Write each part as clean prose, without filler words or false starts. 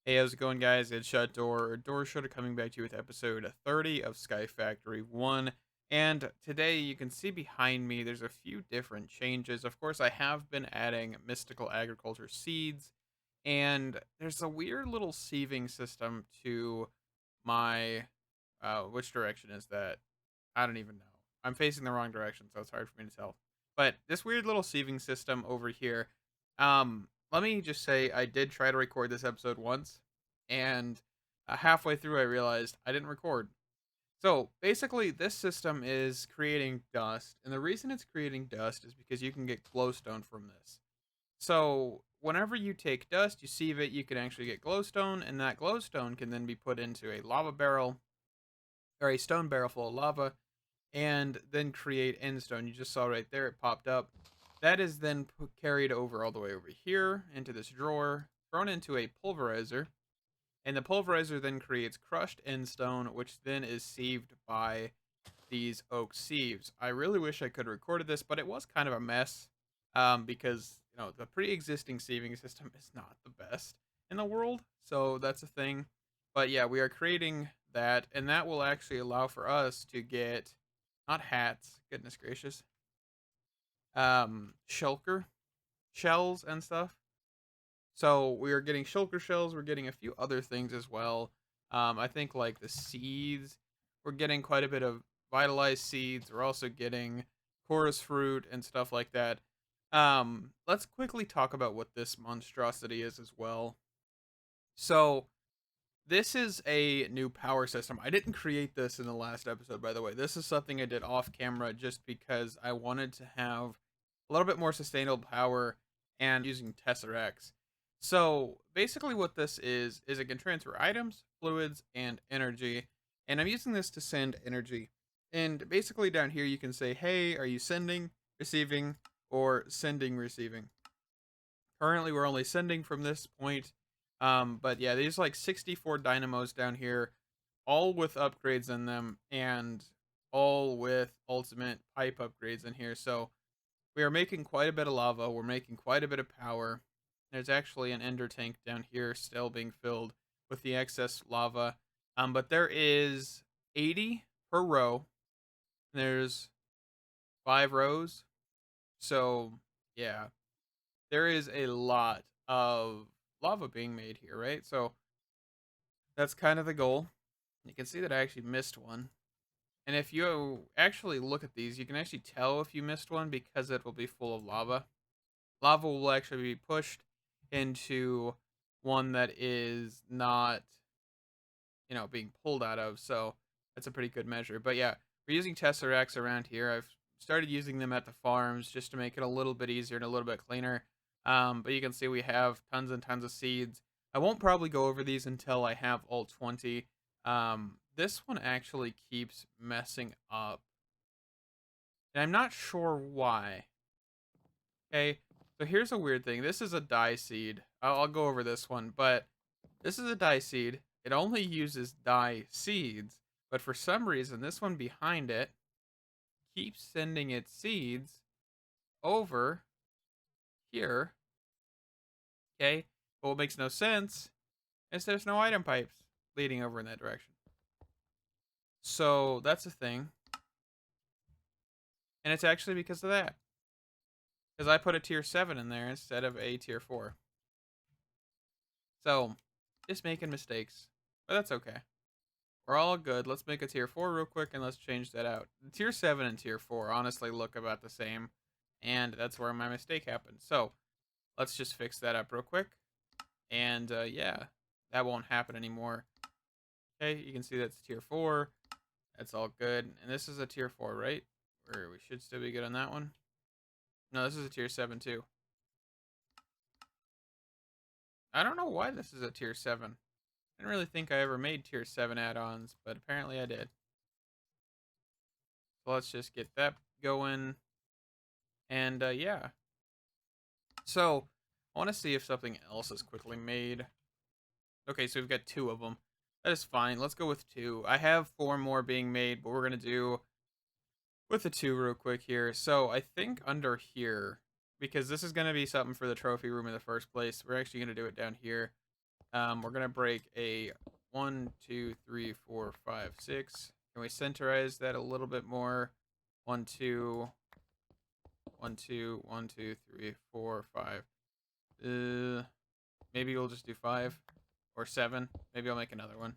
Hey, how's it going, guys? It's Shut Door or Doorshutter coming back to you with episode 30 of Skyfactory 1. And today you can see behind me there's a few different changes. Of course, I have been adding mystical agriculture seeds, and there's a weird little sieving system to my which direction is that? I don't even know. I'm facing the wrong direction, so it's hard for me to tell. But this weird little sieving system over here. Let me just say I did try to record this episode once, and halfway through I realized I didn't record. So basically, this system is creating dust, and the reason it's creating dust is because you can get glowstone from this. So whenever you take dust, you sieve it, you can actually get glowstone, and that glowstone can then be put into a lava barrel or a stone barrel full of lava, and then create endstone. You just saw right there, it popped up. That is then carried over all the way over here into this drawer, thrown into a pulverizer, and the pulverizer then creates crushed endstone, which then is sieved by these oak sieves. I really wish I could have recorded this, but it was kind of a mess because the pre-existing sieving system is not the best in the world, so that's a thing. But yeah, we are creating that, and that will actually allow for us to get not hats, goodness gracious, shulker shells and stuff. So we are getting shulker shells. We're getting a few other things as well. I think like the seeds. We're getting quite a bit of vitalized seeds. We're also getting chorus fruit and stuff like that. Let's quickly talk about what this monstrosity is as well. So this is a new power system. I didn't create this in the last episode, by the way. This is something I did off camera just because I wanted to have a little bit more sustainable power and using Tesseracts. So basically what this is it can transfer items, fluids, and energy. And I'm using this to send energy. And basically down here you can say, hey, are you sending, receiving, or sending, receiving? Currently, we're only sending from this point. But yeah, there's like 64 dynamos down here, all with upgrades in them, and all with ultimate pipe upgrades in here. So we are making quite a bit of lava. We're making quite a bit of power. There's actually an ender tank down here still being filled with the excess lava. But there is 80 per row. There's 5 rows. So yeah, there is a lot of lava being made here, right? So that's kind of the goal. You can see that I actually missed one. And if you actually look at these, you can actually tell if you missed one because it will be full of lava. Lava will actually be pushed into one that is not, being pulled out of. So that's a pretty good measure. But yeah, we're using Tesseracts around here. I've started using them at the farms just to make it a little bit easier and a little bit cleaner. But you can see we have tons and tons of seeds. I won't probably go over these until I have all 20. This one actually keeps messing up. And I'm not sure why. Okay, so here's a weird thing. This is a dye seed. I'll go over this one, but this is a dye seed. It only uses dye seeds, but for some reason, this one behind it keeps sending its seeds over here. Okay, but what makes no sense is there's no item pipes leading over in that direction. So that's a thing, and it's actually because of that. Because I put a tier 7 in there instead of a tier 4. So, just making mistakes, but that's okay. We're all good. Let's make a tier 4 real quick and let's change that out. Tier 7 and tier 4 honestly look about the same, and that's where my mistake happened. So let's just fix that up real quick. And yeah, that won't happen anymore. Okay, you can see that's tier 4. That's all good. And this is a tier 4, right? Or we should still be good on that one. No, this is a tier 7 too. I don't know why this is a tier 7. I didn't really think I ever made tier 7 add-ons, but apparently I did. So let's just get that going. And yeah. So I want to see if something else is quickly made. Okay, so we've got 2 of them. That is fine. Let's go with 2. I have 4 more being made, but we're going to do with the 2 real quick here. So I think under here, because this is going to be something for the trophy room in the first place, we're actually going to do it down here. We're gonna break a 1, 2, 3, 4, 5, 6. Can we centerize that a little bit more? 1, 2, 1, 2, 1, 2, 3, 4, 5. Maybe we'll just do 5 or 7. Maybe I'll make another one.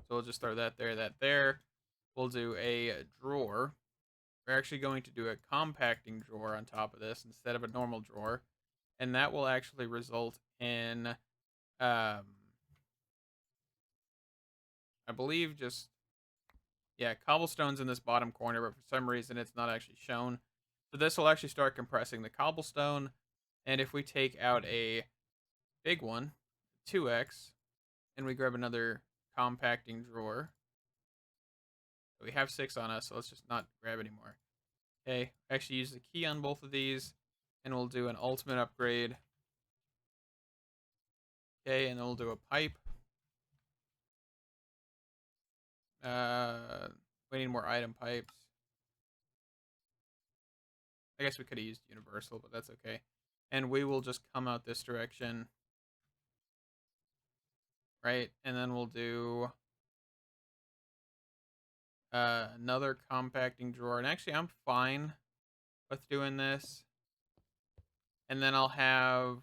So we'll just throw that there, that there. We'll do a drawer. We're actually going to do a compacting drawer on top of this instead of a normal drawer. And that will actually result in, I believe just, yeah, cobblestone's in this bottom corner, but for some reason it's not actually shown. So this will actually start compressing the cobblestone. And if we take out a big one, 2x, and we grab another compacting drawer, we have 6 on us, so let's just not grab anymore. Okay, actually use the key on both of these, and we'll do an ultimate upgrade. Okay, and then we'll do a pipe. We need more item pipes. I guess we could have used universal, but that's okay. And we will just come out this direction. Right, and then we'll do another compacting drawer. And actually, I'm fine with doing this. And then I'll have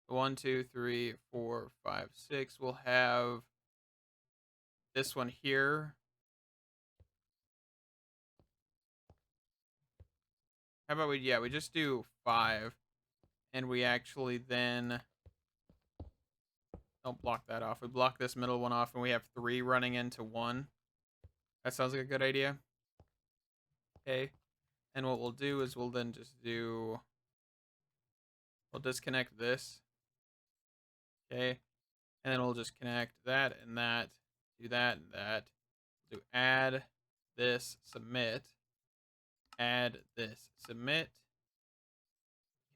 1, 2, 3, 4, 5, 6. We'll have this one here. How about we just do 5. And we actually then don't block that off. We block this middle one off, and we have 3 running into 1. That sounds like a good idea. Okay. And what we'll do is we'll then just do, we'll disconnect this. Okay. And then we'll just connect that and that, do that and that. We'll do add this, submit, add this, submit.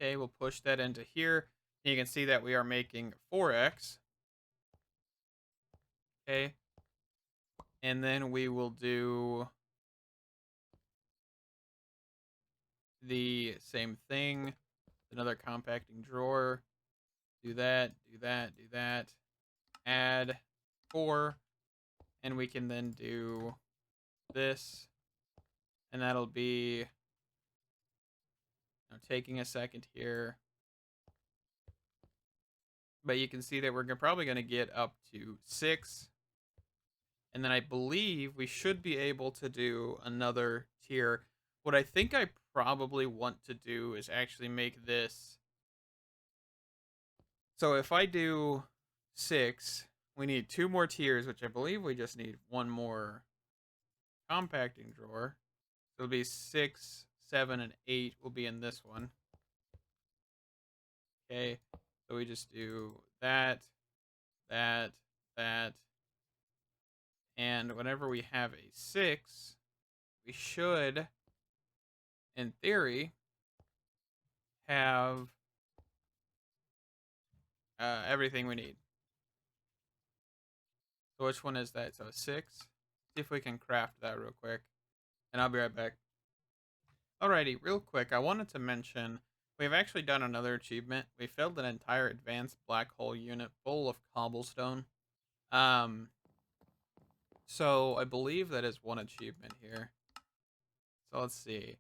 Okay, we'll push that into here. And you can see that we are making 4x. Okay. And then we will do the same thing. Another compacting drawer. Do that, do that, do that. Add 4. And we can then do this. And that'll be, taking a second here. But you can see that we're probably going to get up to 6. And then I believe we should be able to do another tier. What I think I probably want to do is actually make this. So if I do 6, we need 2 more tiers, which I believe we just need 1 more compacting drawer. So it'll be 6, 7, and 8 will be in this one. Okay, so we just do that, that, that. And whenever we have a 6, we should, in theory, have everything we need. So which one is that? So 6. See if we can craft that real quick. And I'll be right back. Alrighty, real quick, I wanted to mention we've actually done another achievement. We filled an entire advanced black hole unit full of cobblestone. So I believe that is one achievement here. So let's see.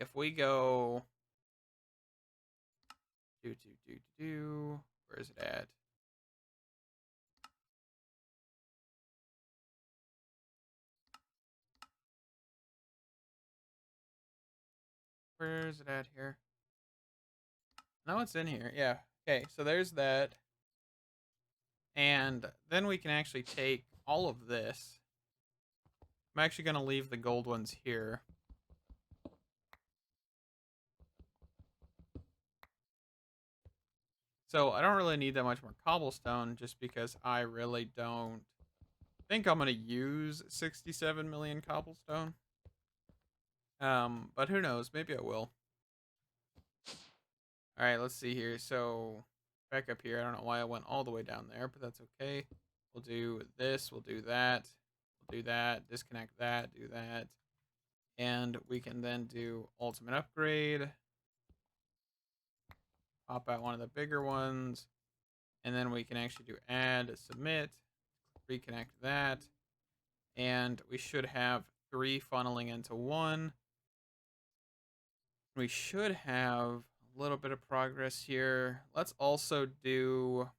If we go where is it at? Where is it at here? No, it's in here. Yeah. Okay, so there's that. And then we can actually take all of this. I'm actually going to leave the gold ones here. So I don't really need that much more cobblestone just because I really don't think I'm going to use 67 million cobblestone. But who knows? Maybe I will. All right, let's see here. So back up here. I don't know why I went all the way down there, but that's okay. We'll do this. We'll do that. We'll do that. Disconnect that. Do that. And we can then do ultimate upgrade. Pop out one of the bigger ones. And then we can actually do add, submit, reconnect that. And we should have 3 funneling into 1. We should have a little bit of progress here. Let's also do...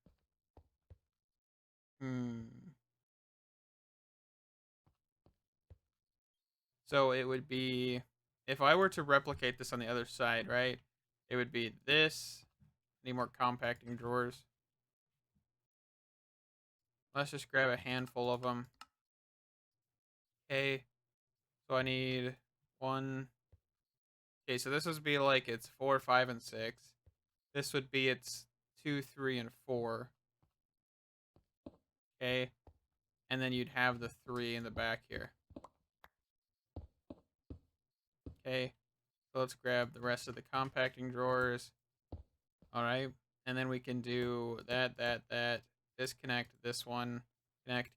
So it would be... If I were to replicate this on the other side, right? It would be this. Need more compacting drawers. Let's just grab a handful of them. Okay. So I need 1... Okay, so this would be like it's 4, 5, and 6. This would be its 2, 3, and 4. Okay. And then you'd have the 3 in the back here. Okay. So let's grab the rest of the compacting drawers. All right. And then we can do that. Disconnect this one. Connect.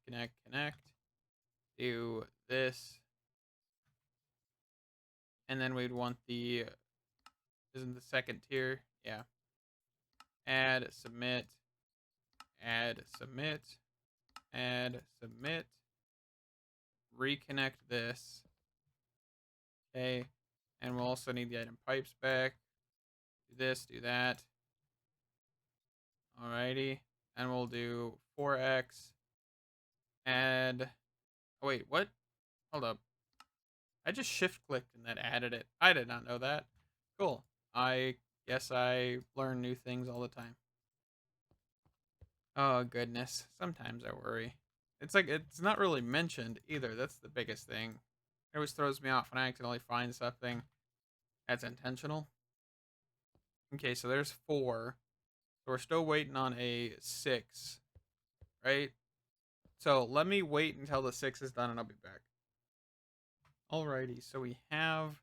Do this. And then we'd want the... Isn't the second tier? Yeah. Add, submit. Add, submit. Add, submit. Reconnect this. Okay. And we'll also need the item pipes back. Do this, do that. Alrighty. And we'll do 4x. Add. Oh, wait, what? Hold up. I just shift clicked and that added it. I did not know that. Cool. I guess I learn new things all the time. Oh, goodness. Sometimes I worry. It's like, it's not really mentioned either. That's the biggest thing. It always throws me off when I accidentally find something that's intentional. Okay, so there's 4. So we're still waiting on a 6, right? So let me wait until the 6 is done and I'll be back. Alrighty, so we have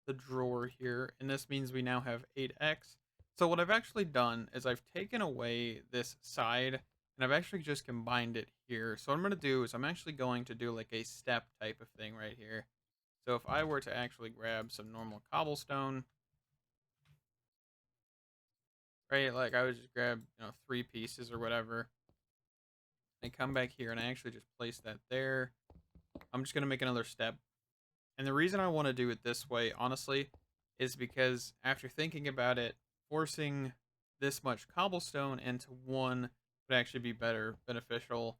the drawer here, and this means we now have 8x. So what I've actually done is I've taken away this side, and I've actually just combined it here. So what I'm going to do is I'm actually going to do like a step type of thing right here. So if I were to actually grab some normal cobblestone, right, like I would just grab, 3 pieces or whatever, and come back here, and I actually just place that there. I'm just going to make another step. And the reason I want to do it this way, honestly, is because after thinking about it, forcing this much cobblestone into one would actually be beneficial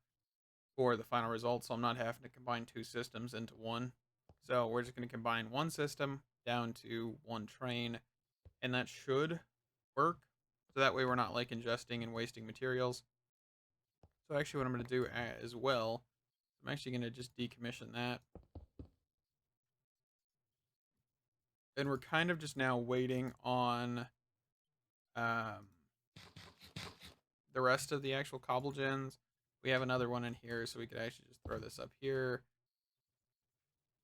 for the final result, so I'm not having to combine 2 systems into one. So we're just going to combine one system down to 1 train, and that should work. So that way we're not like ingesting and wasting materials. So actually what I'm going to do as well, I'm actually going to just decommission that. And we're kind of just now waiting on the rest of the actual cobble gens. We have another one in here, so we could actually just throw this up here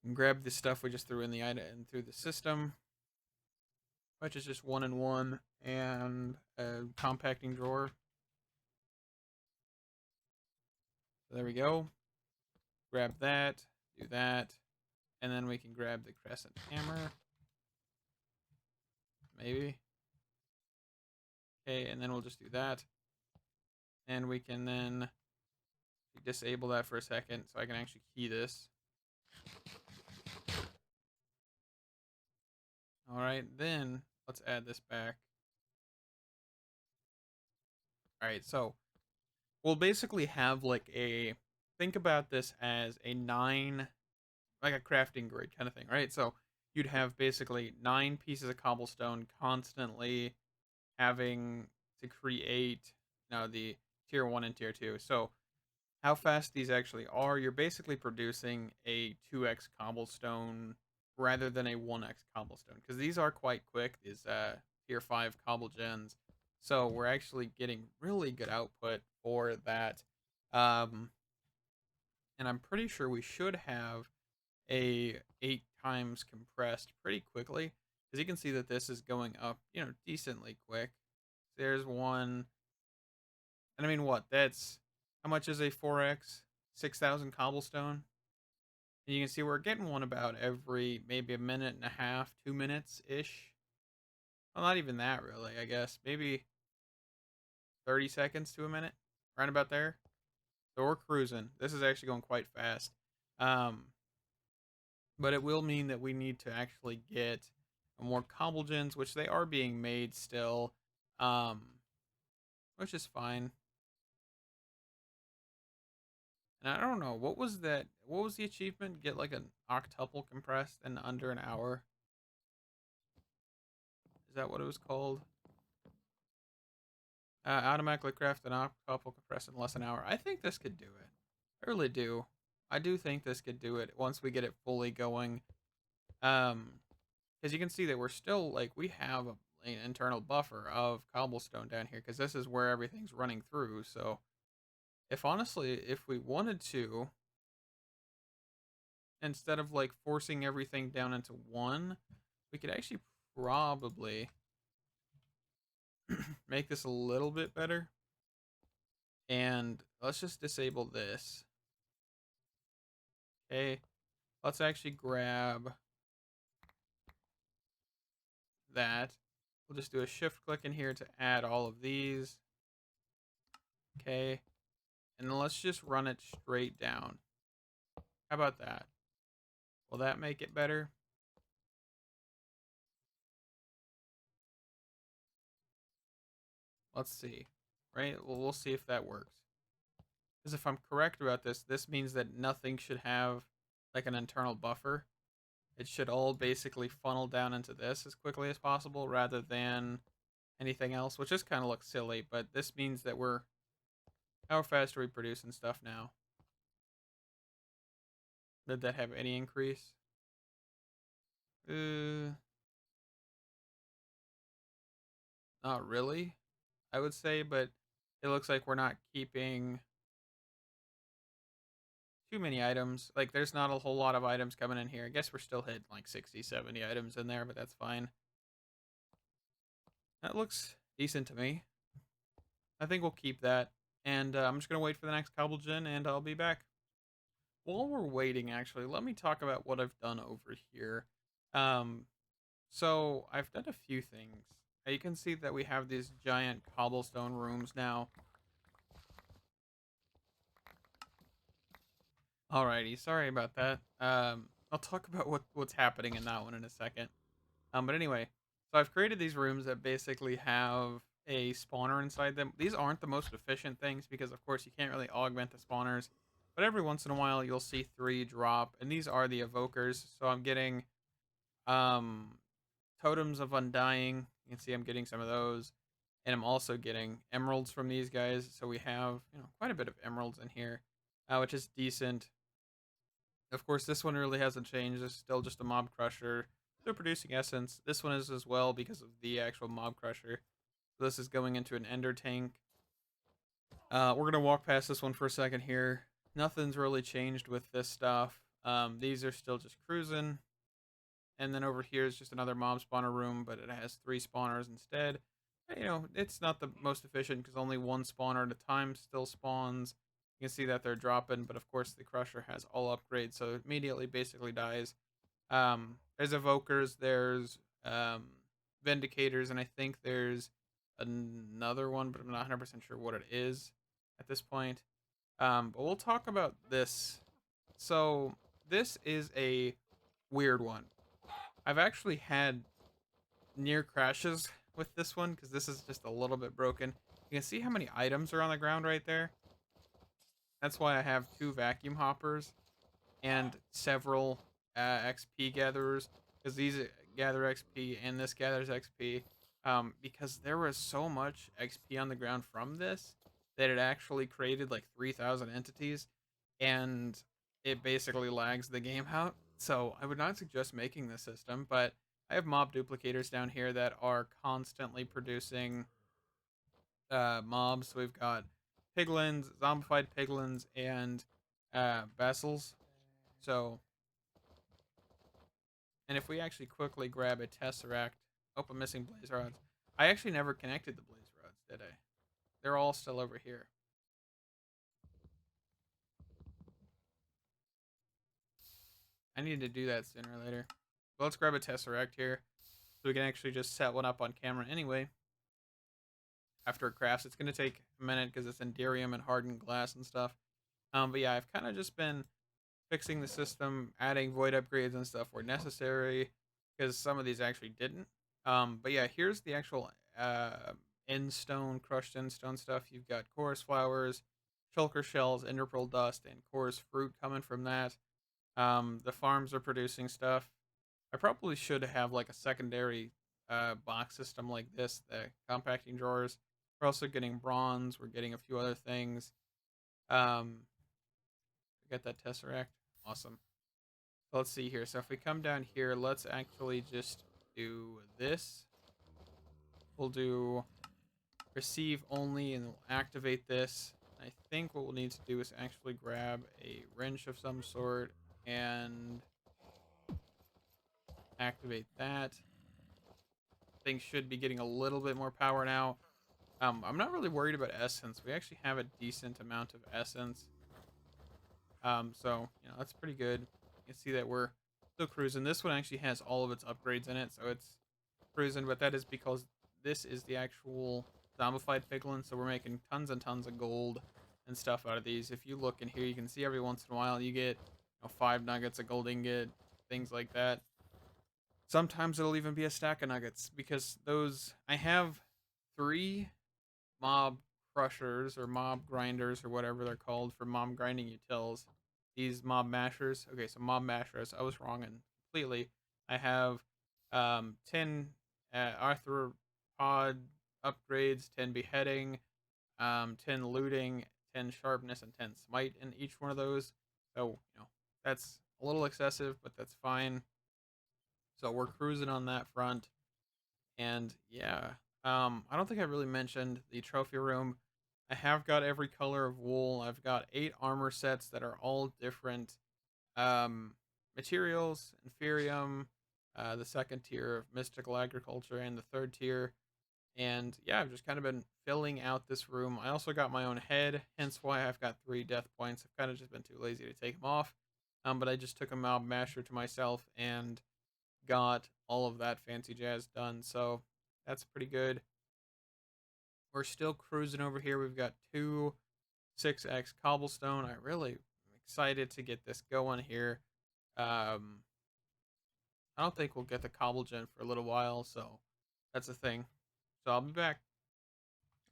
and grab the stuff we just threw in the item and through the system, which is just 1 and 1 and a compacting drawer. So there we go. Grab that, do that, and then we can grab the crescent hammer. Maybe. Okay, and then we'll just do that. And we can then disable that for a second so I can actually key this. Alright, then let's add this back. Alright, so we'll basically have like a, think about this as a 9, like a crafting grid kind of thing, right? So you'd have basically 9 pieces of cobblestone constantly having to create, the tier 1 and tier 2. So how fast these actually are, you're basically producing a 2x cobblestone rather than a 1x cobblestone, because these are quite quick, these tier 5 cobble gens. So we're actually getting really good output for that. And I'm pretty sure we should have a 8 times compressed pretty quickly, because you can see that this is going up, decently quick. There's one, and I mean, what? That's, how much is a 4x? 6,000 cobblestone. And you can see we're getting one about every maybe a minute and a half, 2 minutes ish. Well, not even that really, I guess. Maybe 30 seconds to a minute, right about there. So we're cruising. This is actually going quite fast. Um, but it will mean that we need to actually get more cobble gens, which they are being made still, um, which is fine. And I don't know, what was that? What was the achievement? Get like an octuple compressed in under an hour. Is that what it was called? Automatically craft an octuple compressed in less than an hour. I think this could do it. I really do. I do think this could do it once we get it fully going. Because you can see that we're still like we have an internal buffer of cobblestone down here because this is where everything's running through. So if honestly, if we wanted to, instead of like forcing everything down into one, we could actually probably make this a little bit better. And let's just disable this. Okay, let's actually grab that. We'll just do a shift click in here to add all of these. Okay, and then let's just run it straight down. How about that? Will that make it better? Let's see. Right? Well, we'll see if that works. Because if I'm correct about this, this means that nothing should have like an internal buffer. It should all basically funnel down into this as quickly as possible rather than anything else, which just kind of looks silly, but this means that we're... How fast are we producing stuff now? Did that have any increase? Not really, I would say, but it looks like we're not keeping too many items. Like, there's not a whole lot of items coming in here. I guess we're still hitting like 60, 70 items in there, but that's fine. That looks decent to me. I think we'll keep that. And I'm just going to wait for the next cobble gen, and I'll be back. While we're waiting, actually, let me talk about what I've done over here. Um, so, I've done a few things. You can see that we have these giant cobblestone rooms now. Alrighty, sorry about that. I'll talk about what's happening in that one in a second. But anyway, so I've created these rooms that basically have a spawner inside them. These aren't the most efficient things because, of course, you can't really augment the spawners. But every once in a while, you'll see 3 drop, and these are the evokers. So I'm getting um, totems of undying. You can see I'm getting some of those, and I'm also getting emeralds from these guys. So we have quite a bit of emeralds in here, which is decent. Of course, this one really hasn't changed. It's still just a mob crusher. Still producing essence. This one is as well because of the actual mob crusher. So this is going into an ender tank. We're going to walk past this one for a second here. Nothing's really changed with this stuff. These are still just cruising. And then over here is just another mob spawner room, but it has 3 spawners instead. It's not the most efficient because only 1 spawner at a time still spawns. You can see that they're dropping, but of course the crusher has all upgrades, so it immediately basically dies. There's evokers, there's vindicators, and I think there's another one, but I'm not 100% sure what it is at this point. But we'll talk about this. So this is a weird one. I've actually had near crashes with this one because this is just a little bit broken. You can see how many items are on the ground right there. That's why I have 2 vacuum hoppers and several XP gatherers, because these gather XP and this gathers XP, because there was so much XP on the ground from this that it actually created like 3,000 entities, and it basically lags the game out. So I would not suggest making this system, but I have mob duplicators down here that are constantly producing mobs. So we've got piglins, zombified piglins, and basils. So, and if we actually quickly grab a tesseract, oh, I'm missing blaze rods. I actually never connected the blaze rods, did I? They're all still over here. I need to do that sooner or later. But let's grab a tesseract here, so we can actually just set one up on camera anyway. after it crafts. It's gonna take a minute because it's Enderium and hardened glass and stuff. But yeah, I've kind of just been fixing the system, adding void upgrades and stuff where necessary, because some of these actually didn't. But yeah, here's the actual end stone, crushed end stone stuff. You've got chorus flowers, shulker shells, enderpearl dust, and chorus fruit coming from that. The farms are producing stuff. I probably should have like a secondary box system like this, the compacting drawers. We're also getting bronze. We're getting a few other things. Um, we got that tesseract. Awesome. So let's see here. So if we come down here, let's actually just do this. We'll do receive only and we'll activate this. I think what we'll need to do is actually grab a wrench of some sort and activate that. Things should be getting a little bit more power now. I'm not really worried about essence. We actually have a decent amount of essence. So, that's pretty good. You can see that we're still cruising. This one actually has all of its upgrades in it, so it's cruising, but that is because this is the actual zombified piglin, so we're making tons and tons of gold and stuff out of these. If you look in here, you can see every once in a while you get 5 nuggets, a gold ingot, things like that. Sometimes it'll even be a stack of nuggets because I have 3 mob crushers or mob grinders or whatever they're called for mob grinding utils. These mob mashers. Okay, so mob mashers. I was wrong and completely. I have 10 arthropod upgrades, 10 beheading, 10 looting, 10 sharpness, and 10 smite in each one of those. So, that's a little excessive, but that's fine. So we're cruising on that front. And yeah, I don't think I really mentioned the trophy room. I have got every color of wool. I've got 8 armor sets that are all different materials, inferium, the second tier of mystical agriculture, and the third tier. And yeah, I've just kind of been filling out this room. I also got my own head, hence why I've got 3 death points. I've kind of just been too lazy to take them off. But I just took a mob masher to myself and got all of that fancy jazz done. So that's pretty good. We're still cruising over here. We've got 2 6x cobblestone. I really am excited to get this going here. I don't think we'll get the cobble gen for a little while, so that's a thing. So I'll be back.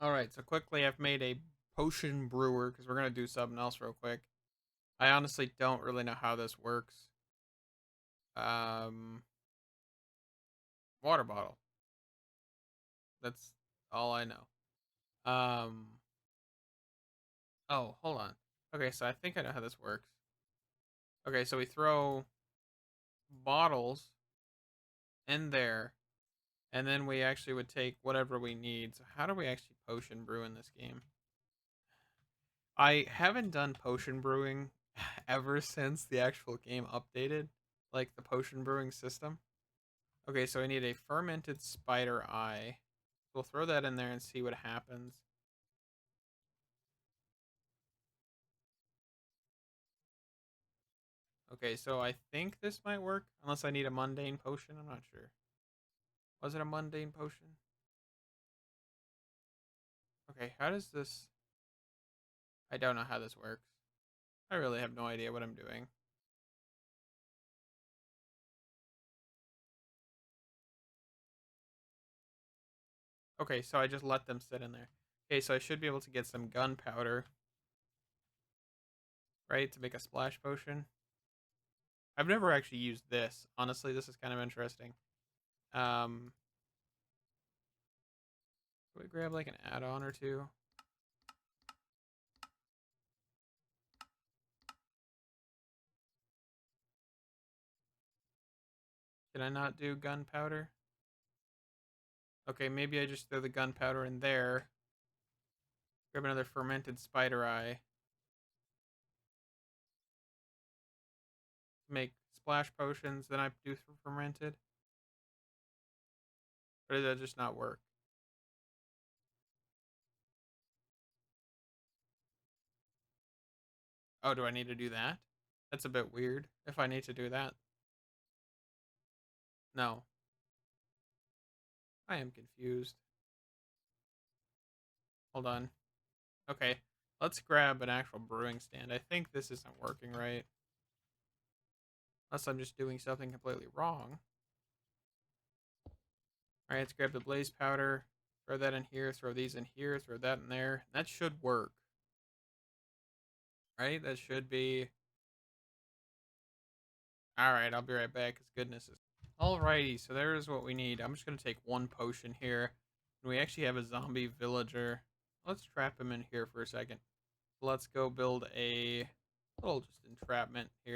All right, so quickly, I've made a potion brewer because we're gonna do something else real quick. I honestly don't really know how this works. Um, Water bottle. That's all I know. Um, oh, hold on. Okay, so I think I know how this works. Okay, so we throw bottles in there, and then we actually would take whatever we need. So how do we actually potion brew in this game? I haven't done potion brewing ever since the actual game updated, like the potion brewing system. Okay, so I need a fermented spider eye. We'll throw that in there and see what happens. Okay, so I think this might work, unless I need a mundane potion. I'm not sure. Was it a mundane potion? Okay, how does this... I don't know how this works. I really have no idea what I'm doing. Okay, so I just let them sit in there. Okay, so I should be able to get some gunpowder, right, to make a splash potion. I've never actually used this. Honestly, this is kind of interesting. Can we grab like an add-on or two? Did I not do gunpowder? Okay, maybe I just throw the gunpowder in there. Grab another fermented spider eye. Make splash potions, then I do fermented. Or did that just not work? Oh, do I need to do that? That's a bit weird if I need to do that. No. I am confused. Hold on. Okay, let's grab an actual brewing stand. I think this isn't working right. Unless I'm just doing something completely wrong. Alright, let's grab the blaze powder. Throw that in here, throw these in here, throw that in there. That should work. Right? That should be... Alright, I'll be right back, because goodness is... Alrighty, so there's what we need. I'm just going to take one potion here. And we actually have a zombie villager. Let's trap him in here for a second. Let's go build a little just entrapment here.